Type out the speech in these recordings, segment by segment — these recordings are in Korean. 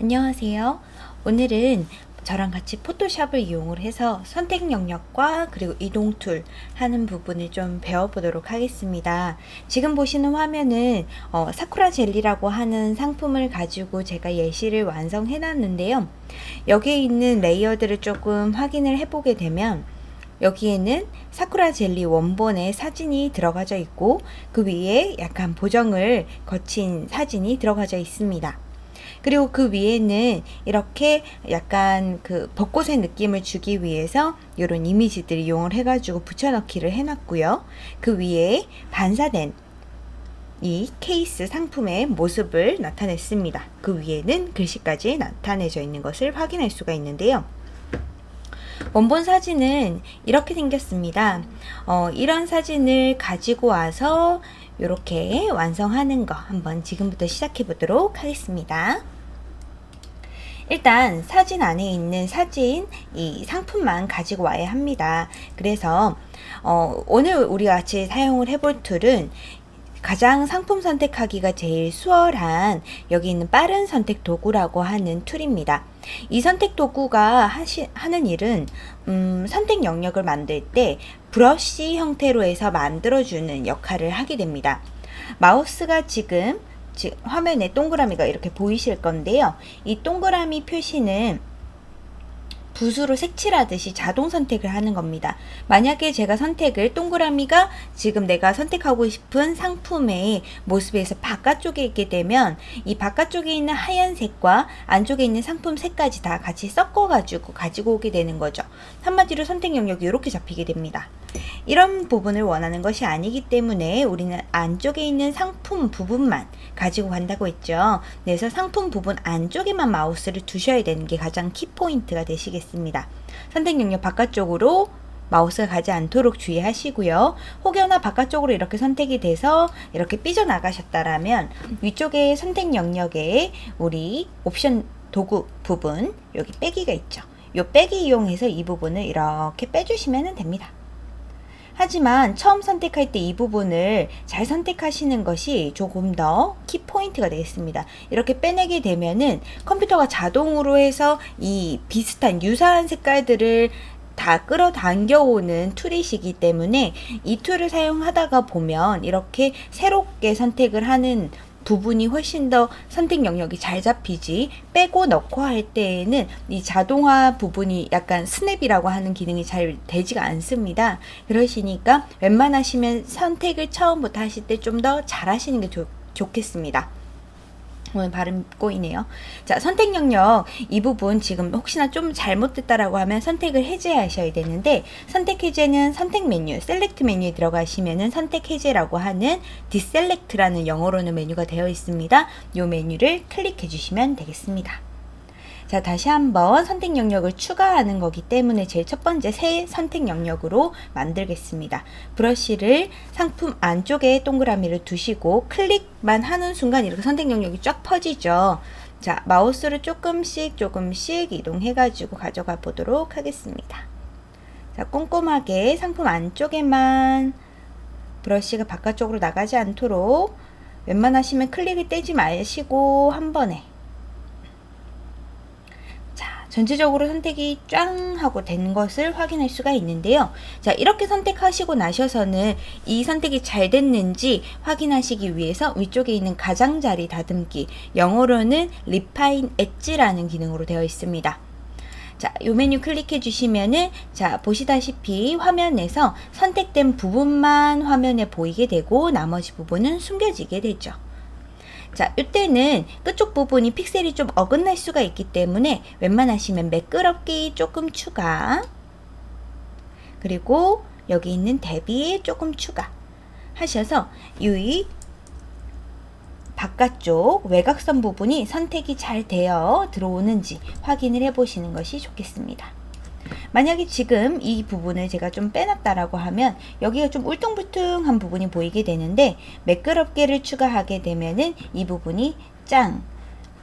안녕하세요. 오늘은 저랑 같이 포토샵을 이용을 해서 선택 영역과 그리고 이동 툴 하는 부분을 좀 배워보도록 하겠습니다. 지금 보시는 화면은 사쿠라 젤리라고 하는 상품을 가지고 제가 예시를 완성해 놨는데요. 여기에 있는 레이어들을 조금 확인을 해보게 되면 여기에는 사쿠라 젤리 원본의 사진이 들어가져 있고 그 위에 약간 보정을 거친 사진이 들어가져 있습니다. 그리고 그 위에는 이렇게 약간 그 벚꽃의 느낌을 주기 위해서 이런 이미지들 이용을 해가지고 붙여넣기를 해놨고요. 그 위에 반사된 이 케이스 상품의 모습을 나타냈습니다. 그 위에는 글씨까지 나타내져 있는 것을 확인할 수가 있는데요. 원본 사진은 이렇게 생겼습니다. 이런 사진을 가지고 와서 이렇게 완성하는 거 한번 지금부터 시작해 보도록 하겠습니다. 일단 사진 안에 있는 사진 이 상품만 가지고 와야 합니다. 그래서 오늘 우리가 같이 사용을 해볼 툴은 가장 상품 선택하기가 제일 수월한 여기 있는 빠른 선택 도구라고 하는 툴입니다. 이 선택 도구가 하는 일은 선택 영역을 만들 때 브러쉬 형태로 해서 만들어주는 역할을 하게 됩니다. 마우스가 지금 화면에 동그라미가 이렇게 보이실 건데요. 이 동그라미 표시는 붓으로 색칠하듯이 자동 선택을 하는 겁니다. 만약에 제가 선택을 동그라미가 지금 내가 선택하고 싶은 상품의 모습에서 바깥쪽에 있게 되면 이 바깥쪽에 있는 하얀색과 안쪽에 있는 상품 색까지 다 같이 섞어가지고 가지고 오게 되는 거죠. 한마디로 선택 영역이 이렇게 잡히게 됩니다. 이런 부분을 원하는 것이 아니기 때문에 우리는 안쪽에 있는 상품 부분만 가지고 간다고 했죠. 그래서 상품 부분 안쪽에만 마우스를 두셔야 되는 게 가장 키포인트가 되시겠습니다. 선택 영역 바깥쪽으로 마우스가 가지 않도록 주의하시고요. 혹여나 바깥쪽으로 이렇게 선택이 돼서 이렇게 삐져나가셨다라면 위쪽에 선택 영역에 우리 옵션 도구 부분 여기 빼기가 있죠. 이 빼기 이용해서 이 부분을 이렇게 빼주시면 됩니다. 하지만 처음 선택할 때 이 부분을 잘 선택하시는 것이 조금 더 키포인트가 되겠습니다. 이렇게 빼내게 되면은 컴퓨터가 자동으로 해서 이 비슷한 유사한 색깔들을 다 끌어당겨 오는 툴이시기 때문에 이 툴을 사용하다가 보면 이렇게 새롭게 선택을 하는 부분이 훨씬 더 선택 영역이 잘 잡히지 빼고 넣고 할 때에는 이 자동화 부분이 약간 스냅이라고 하는 기능이 잘 되지가 않습니다. 그러시니까 웬만하시면 선택을 처음부터 하실 때 좀 더 잘 하시는 게 좋겠습니다. 오늘 발음 꼬이네요. 자, 선택 영역 이 부분 지금 혹시나 좀 잘못됐다라고 하면 선택을 해제하셔야 되는데 선택 해제는 선택 메뉴, 셀렉트 메뉴에 들어가시면은 선택 해제라고 하는 디셀렉트라는 영어로는 메뉴가 되어 있습니다. 이 메뉴를 클릭해 주시면 되겠습니다. 자, 다시 한번 선택 영역을 추가하는 거기 때문에 제일 첫 번째 새 선택 영역으로 만들겠습니다. 브러쉬를 상품 안쪽에 동그라미를 두시고 클릭만 하는 순간 이렇게 선택 영역이 쫙 퍼지죠. 자, 마우스를 조금씩 이동해 가지고 가져가 보도록 하겠습니다. 자, 꼼꼼하게 상품 안쪽에만 브러쉬가 바깥쪽으로 나가지 않도록 웬만하시면 클릭을 떼지 마시고 한 번에 전체적으로 선택이 짱 하고 된 것을 확인할 수가 있는데요. 자, 이렇게 선택하시고 나셔서는 이 선택이 잘 됐는지 확인하시기 위해서 위쪽에 있는 가장자리 다듬기, 영어로는 Refine Edge라는 기능으로 되어 있습니다. 자, 이 메뉴 클릭해 주시면은 자, 보시다시피 화면에서 선택된 부분만 화면에 보이게 되고 나머지 부분은 숨겨지게 되죠. 자, 이때는 끝쪽 부분이 픽셀이 좀 어긋날 수가 있기 때문에 웬만하시면 매끄럽기 조금 추가, 그리고 여기 있는 대비 조금 추가 하셔서 이 바깥쪽 외곽선 부분이 선택이 잘 되어 들어오는지 확인을 해 보시는 것이 좋겠습니다. 만약에 지금 이 부분을 제가 좀 빼놨다라고 하면 여기가 좀 울퉁불퉁한 부분이 보이게 되는데 매끄럽게를 추가하게 되면은 이 부분이 짱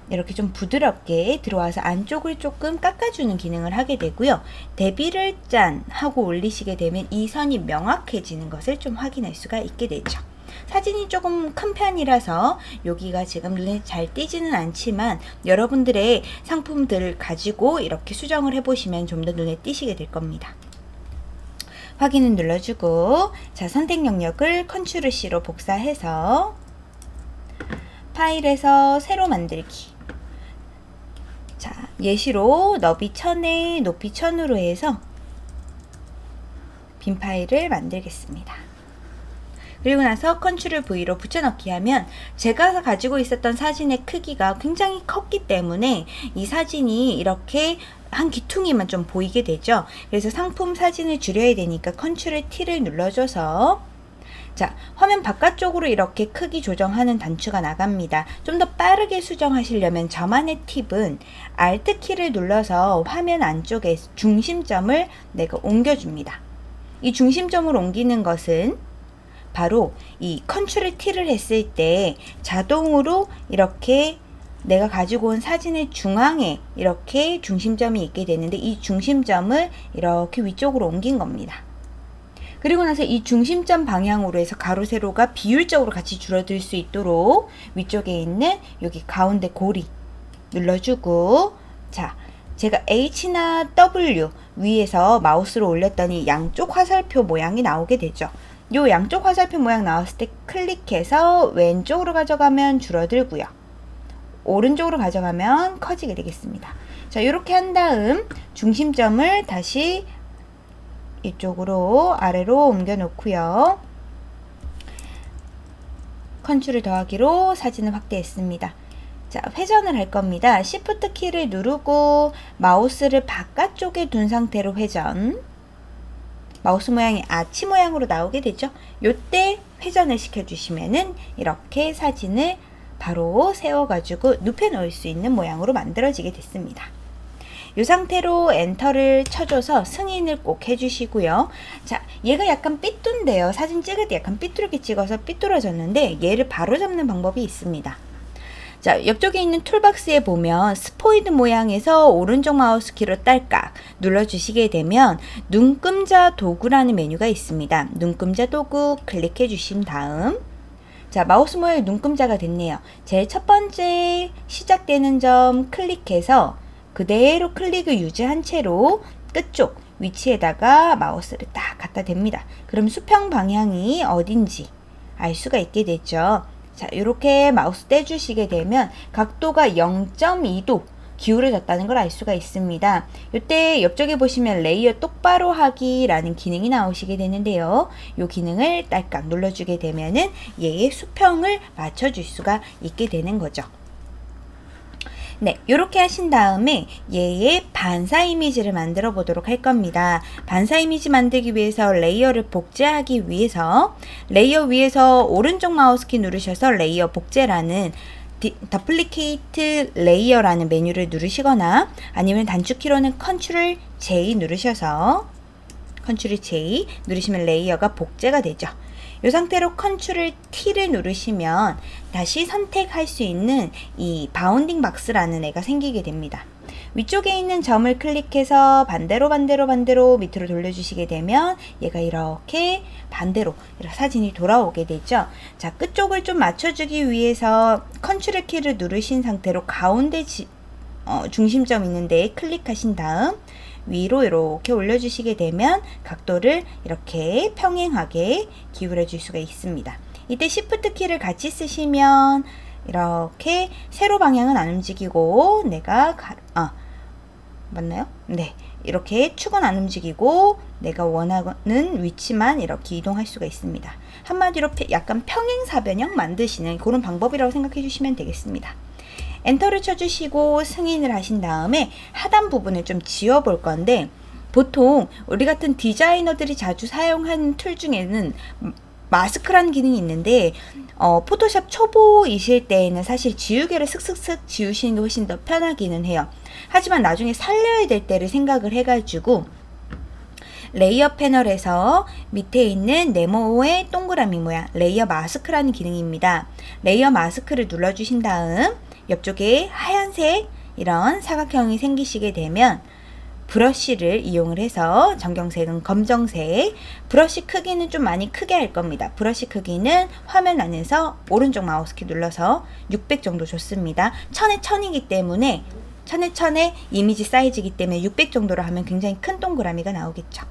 이렇게 좀 부드럽게 들어와서 안쪽을 조금 깎아주는 기능을 하게 되고요. 대비를 짠 하고 올리시게 되면 이 선이 명확해지는 것을 좀 확인할 수가 있게 되죠. 사진이 조금 큰 편이라서 여기가 지금 눈에 잘 띄지는 않지만 여러분들의 상품들을 가지고 이렇게 수정을 해보시면 좀 더 눈에 띄시게 될 겁니다. 확인을 눌러주고, 자, 선택 영역을 컨트롤 C로 복사해서 파일에서 새로 만들기. 자, 예시로 너비 1000에 높이 1000으로 해서 빈 파일을 만들겠습니다. 그리고 나서 컨트롤 V로 붙여넣기 하면 제가 가지고 있었던 사진의 크기가 굉장히 컸기 때문에 이 사진이 이렇게 한 기퉁이만 좀 보이게 되죠. 그래서 상품 사진을 줄여야 되니까 컨트롤 T를 눌러줘서, 자, 화면 바깥쪽으로 이렇게 크기 조정하는 단추가 나갑니다. 좀 더 빠르게 수정하시려면 저만의 팁은 Alt 키를 눌러서 화면 안쪽에 중심점을 내가 옮겨줍니다. 이 중심점을 옮기는 것은 바로 이 컨트롤 T를 했을 때 자동으로 이렇게 내가 가지고 온 사진의 중앙에 이렇게 중심점이 있게 되는데, 이 중심점을 이렇게 위쪽으로 옮긴 겁니다. 그리고 나서 이 중심점 방향으로 해서 가로 세로가 비율적으로 같이 줄어들 수 있도록 위쪽에 있는 여기 가운데 고리 눌러주고, 자, 제가 H나 W 위에서 마우스로 올렸더니 양쪽 화살표 모양이 나오게 되죠. 요 양쪽 화살표 모양 나왔을 때 클릭해서 왼쪽으로 가져가면 줄어들고요, 오른쪽으로 가져가면 커지게 되겠습니다. 자, 이렇게 한 다음 중심점을 다시 이쪽으로 아래로 옮겨 놓고요, 컨트롤 더하기로 사진을 확대했습니다. 자, 회전을 할 겁니다. Shift 키를 누르고 마우스를 바깥쪽에 둔 상태로 회전. 마우스 모양이 아치 모양으로 나오게 되죠. 요때 회전을 시켜주시면은 이렇게 사진을 바로 세워가지고 눕혀 놓을 수 있는 모양으로 만들어지게 됐습니다. 이 상태로 엔터를 쳐줘서 승인을 꼭 해주시고요. 자, 얘가 약간 삐뚤인데요. 사진 찍을 때 약간 삐뚤게 찍어서 삐뚤어졌는데 얘를 바로 잡는 방법이 있습니다. 자, 옆쪽에 있는 툴박스에 보면 스포이드 모양에서 오른쪽 마우스 키로 딸깍 눌러주시게 되면 눈금자 도구라는 메뉴가 있습니다. 눈금자 도구 클릭해 주신 다음, 자, 마우스 모양이 눈금자가 됐네요. 제일 첫 번째 시작되는 점 클릭해서 그대로 클릭을 유지한 채로 끝쪽 위치에다가 마우스를 딱 갖다 댑니다. 그럼 수평 방향이 어딘지 알 수가 있게 되죠. 자, 이렇게 마우스 떼주시게 되면 각도가 0.2도 기울어졌다는 걸 알 수가 있습니다. 이때 옆쪽에 보시면 레이어 똑바로 하기라는 기능이 나오시게 되는데요. 이 기능을 딸깍 눌러주게 되면은 얘의 수평을 맞춰줄 수가 있게 되는 거죠. 네, 이렇게 하신 다음에 얘의 반사 이미지를 만들어 보도록 할 겁니다. 반사 이미지 만들기 위해서 레이어를 복제하기 위해서 레이어 위에서 오른쪽 마우스키 누르셔서 레이어 복제라는 더플리케이트 레이어라는 메뉴를 누르시거나 아니면 단축키로는 컨트롤 J 누르셔서 컨트롤 J 누르시면 레이어가 복제가 되죠. 이 상태로 컨트롤 T를 누르시면 다시 선택할 수 있는 이 바운딩 박스라는 애가 생기게 됩니다. 위쪽에 있는 점을 클릭해서 반대로 밑으로 돌려주시게 되면 얘가 이렇게 반대로 이렇게 사진이 돌아오게 되죠. 자, 끝쪽을 좀 맞춰주기 위해서 컨트롤 키를 누르신 상태로 가운데 중심점 있는 데에 클릭하신 다음 위로 이렇게 올려주시게 되면 각도를 이렇게 평행하게 기울여 줄 수가 있습니다. 이때 Shift 키를 같이 쓰시면 이렇게 세로 방향은 안 움직이고 내가 맞나요? 네, 이렇게 축은 안 움직이고 내가 원하는 위치만 이렇게 이동할 수가 있습니다. 한마디로 약간 평행사변형 만드시는 그런 방법이라고 생각해 주시면 되겠습니다. 엔터를 쳐주시고 승인을 하신 다음에 하단 부분을 좀 지워 볼 건데, 보통 우리 같은 디자이너들이 자주 사용하는 툴 중에는 마스크라는 기능이 있는데 포토샵 초보이실 때에는 사실 지우개를 슥슥슥 지우시는 게 훨씬 더 편하기는 해요. 하지만 나중에 살려야 될 때를 생각을 해가지고 레이어 패널에서 밑에 있는 네모의 동그라미 모양 레이어 마스크라는 기능입니다. 레이어 마스크를 눌러주신 다음 옆쪽에 하얀색 이런 사각형이 생기시게 되면 브러쉬를 이용을 해서 전경색은 검정색, 브러쉬 크기는 좀 많이 크게 할 겁니다. 브러쉬 크기는 화면 안에서 오른쪽 마우스키 눌러서 600 정도 줬습니다. 1000에 1000이기 때문에 1000에 1000의 이미지 사이즈이기 때문에 600 정도로 하면 굉장히 큰 동그라미가 나오겠죠.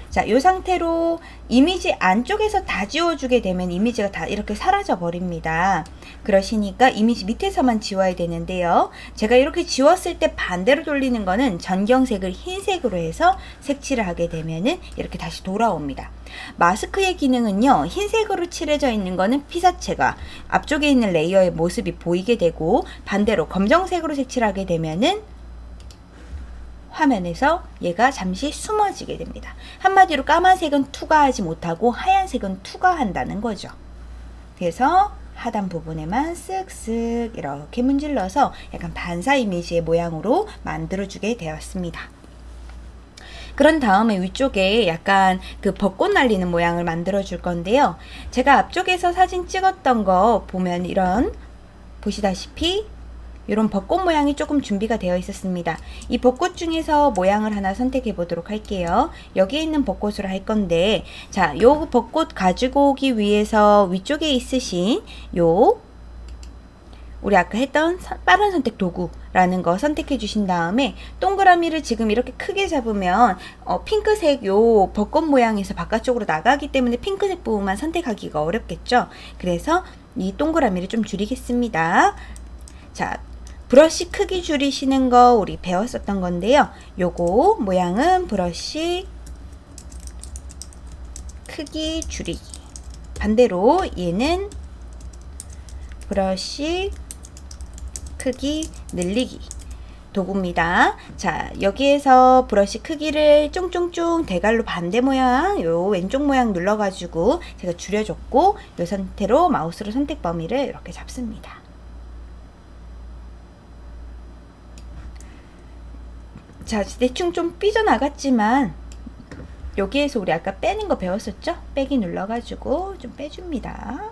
자, 이 상태로 이미지 안쪽에서 다 지워주게 되면 이미지가 다 이렇게 사라져 버립니다. 그러시니까 이미지 밑에서만 지워야 되는데요. 제가 이렇게 지웠을 때 반대로 돌리는 거는 전경색을 흰색으로 해서 색칠을 하게 되면은 이렇게 다시 돌아옵니다. 마스크의 기능은요, 흰색으로 칠해져 있는 거는 피사체가 앞쪽에 있는 레이어의 모습이 보이게 되고, 반대로 검정색으로 색칠하게 되면은 화면에서 얘가 잠시 숨어지게 됩니다. 한마디로 까만색은 투과하지 못하고 하얀색은 투과한다는 거죠. 그래서 하단 부분에만 쓱쓱 이렇게 문질러서 약간 반사 이미지의 모양으로 만들어주게 되었습니다. 그런 다음에 위쪽에 약간 그 벚꽃 날리는 모양을 만들어 줄 건데요. 제가 앞쪽에서 사진 찍었던 거 보면 이런, 보시다시피 이런 벚꽃 모양이 조금 준비가 되어 있었습니다. 이 벚꽃 중에서 모양을 하나 선택해 보도록 할게요. 여기에 있는 벚꽃으로 할 건데, 자, 요 벚꽃 가지고 오기 위해서 위쪽에 있으신 요 우리 아까 했던 빠른 선택 도구라는 거 선택해 주신 다음에 동그라미를 지금 이렇게 크게 잡으면 핑크색 요 벚꽃 모양에서 바깥쪽으로 나가기 때문에 핑크색 부분만 선택하기가 어렵겠죠. 그래서 이 동그라미를 좀 줄이겠습니다. 자, 브러쉬 크기 줄이시는 거 우리 배웠었던 건데요. 요거 모양은 브러쉬 크기 줄이기, 반대로 얘는 브러쉬 크기 늘리기 도구입니다. 자, 여기에서 브러쉬 크기를 쫑쫑쫑 대갈로 반대 모양, 요 왼쪽 모양 눌러가지고 제가 줄여줬고, 이 상태로 마우스로 선택 범위를 이렇게 잡습니다. 자, 대충 좀 삐져나갔지만 여기에서 우리 아까 빼는 거 배웠었죠? 빼기 눌러가지고 좀 빼줍니다.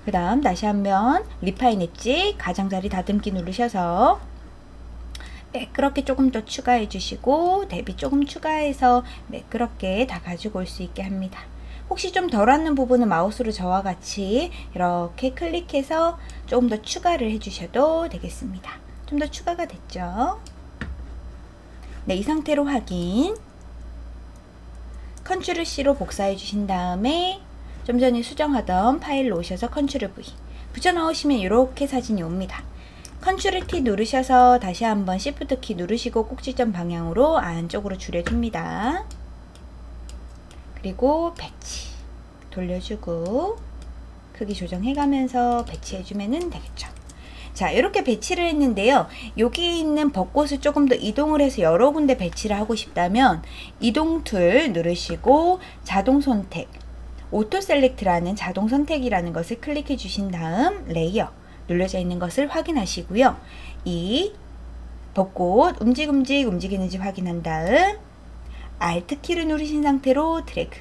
그 다음 다시 한번 리파인 엣지 가장자리 다듬기 누르셔서 매끄럽게 조금 더 추가해 주시고, 대비 조금 추가해서 매끄럽게 다 가지고 올 수 있게 합니다. 혹시 좀 덜 왔는 부분은 마우스로 저와 같이 이렇게 클릭해서 조금 더 추가를 해주셔도 되겠습니다. 좀 더 추가가 됐죠? 네, 이 상태로 확인. 컨트롤 C로 복사해 주신 다음에 좀 전에 수정하던 파일로 오셔서 컨트롤 V 붙여 넣으시면 이렇게 사진이 옵니다. 컨트롤 T 누르셔서 다시 한번 Shift 키 누르시고 꼭지점 방향으로 안쪽으로 줄여줍니다. 그리고 배치 돌려주고 크기 조정해가면서 배치해주면 되겠죠. 자, 이렇게 배치를 했는데요. 여기 있는 벚꽃을 조금 더 이동을 해서 여러 군데 배치를 하고 싶다면 이동 툴 누르시고 자동 선택, 오토 셀렉트라는 자동 선택이라는 것을 클릭해 주신 다음 레이어 눌러져 있는 것을 확인하시고요. 이 벚꽃 움직이는지 확인한 다음 Alt 키를 누르신 상태로 드래그.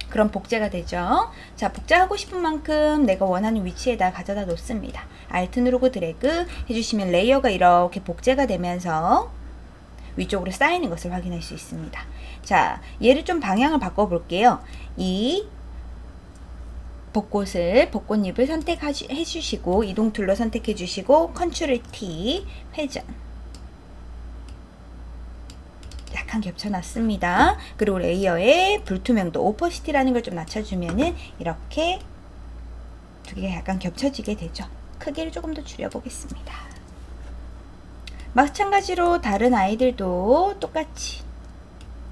그럼 복제가 되죠. 자, 복제하고 싶은 만큼 내가 원하는 위치에다 가져다 놓습니다. Alt 누르고 드래그 해주시면 레이어가 이렇게 복제가 되면서 위쪽으로 쌓이는 것을 확인할 수 있습니다. 자, 얘를 좀 방향을 바꿔 볼게요. 이 벚꽃잎을 선택해 주시고 이동 툴로 선택해 주시고 컨트롤 T 회전. 약간 겹쳐놨습니다. 그리고 레이어의 불투명도 오퍼시티라는 걸 좀 낮춰주면은 이렇게 두 개가 약간 겹쳐지게 되죠. 크기를 조금 더 줄여보겠습니다. 마찬가지로 다른 아이들도 똑같이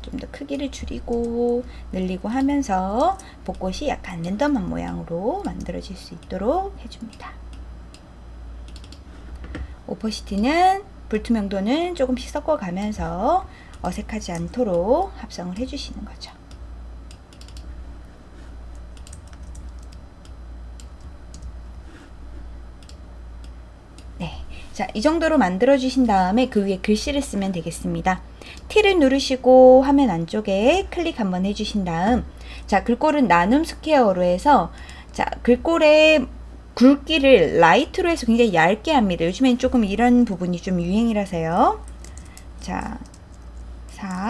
좀 더 크기를 줄이고 늘리고 하면서 벚꽃이 약간 랜덤한 모양으로 만들어질 수 있도록 해줍니다. 오퍼시티는 불투명도는 조금씩 섞어가면서 어색하지 않도록 합성을 해주시는 거죠. 네, 자, 이 정도로 만들어 주신 다음에 그 위에 글씨를 쓰면 되겠습니다. T를 누르시고 화면 안쪽에 클릭 한번 해주신 다음, 자, 글꼴은 나눔 스퀘어로 해서, 자, 글꼴의 굵기를 라이트로 해서 굉장히 얇게 합니다. 요즘엔 조금 이런 부분이 좀 유행이라서요. 자, 사쿠라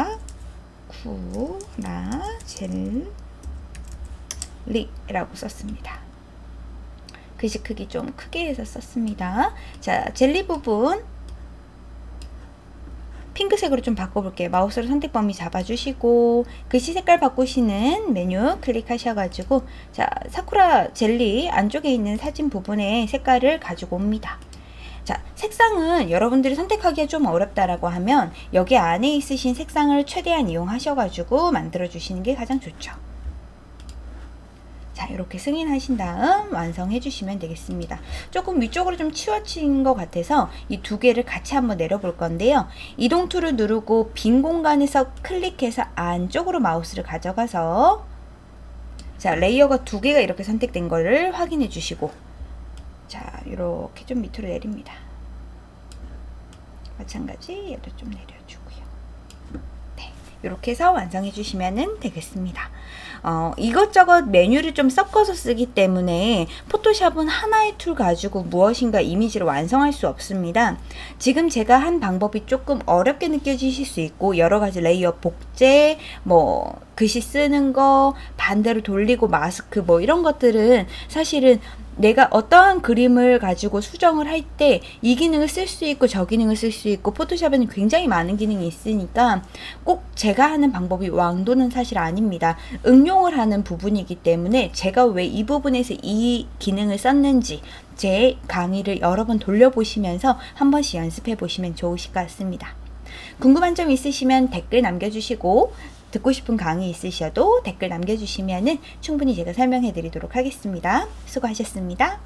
젤리라고 썼습니다. 글씨 크기 좀 크게 해서 썼습니다. 자, 젤리 부분 핑크색으로 좀 바꿔볼게요. 마우스로 선택 범위 잡아주시고 글씨 색깔 바꾸시는 메뉴 클릭하셔가지고, 자, 사쿠라 젤리 안쪽에 있는 사진 부분에 색깔을 가지고 옵니다. 자, 색상은 여러분들이 선택하기가 좀 어렵다라고 하면 여기 안에 있으신 색상을 최대한 이용하셔가지고 만들어 주시는 게 가장 좋죠. 자, 이렇게 승인하신 다음 완성해 주시면 되겠습니다. 조금 위쪽으로 좀 치워진 것 같아서 이 두 개를 같이 한번 내려볼 건데요. 이동 툴을 누르고 빈 공간에서 클릭해서 안쪽으로 마우스를 가져가서, 자, 레이어가 두 개가 이렇게 선택된 거를 확인해 주시고, 자, 이렇게 좀 밑으로 내립니다. 마찬가지 얘도 좀 내려주고요. 네, 이렇게 해서 완성해 주시면 되겠습니다. 이것저것 메뉴를 좀 섞어서 쓰기 때문에 포토샵은 하나의 툴 가지고 무엇인가 이미지를 완성할 수 없습니다. 지금 제가 한 방법이 조금 어렵게 느껴지실 수 있고, 여러 가지 레이어 복제, 뭐 글씨 쓰는 거, 반대로 돌리고 마스크 뭐 이런 것들은 사실은 내가 어떠한 그림을 가지고 수정을 할 때 이 기능을 쓸 수 있고 저 기능을 쓸 수 있고, 포토샵에는 굉장히 많은 기능이 있으니까 꼭 제가 하는 방법이 왕도는 사실 아닙니다. 응용을 하는 부분이기 때문에 제가 왜 이 부분에서 이 기능을 썼는지 제 강의를 여러 번 돌려보시면서 한 번씩 연습해 보시면 좋으실 것 같습니다. 궁금한 점 있으시면 댓글 남겨주시고, 듣고 싶은 강의 있으셔도 댓글 남겨주시면 충분히 제가 설명해 드리도록 하겠습니다. 수고하셨습니다.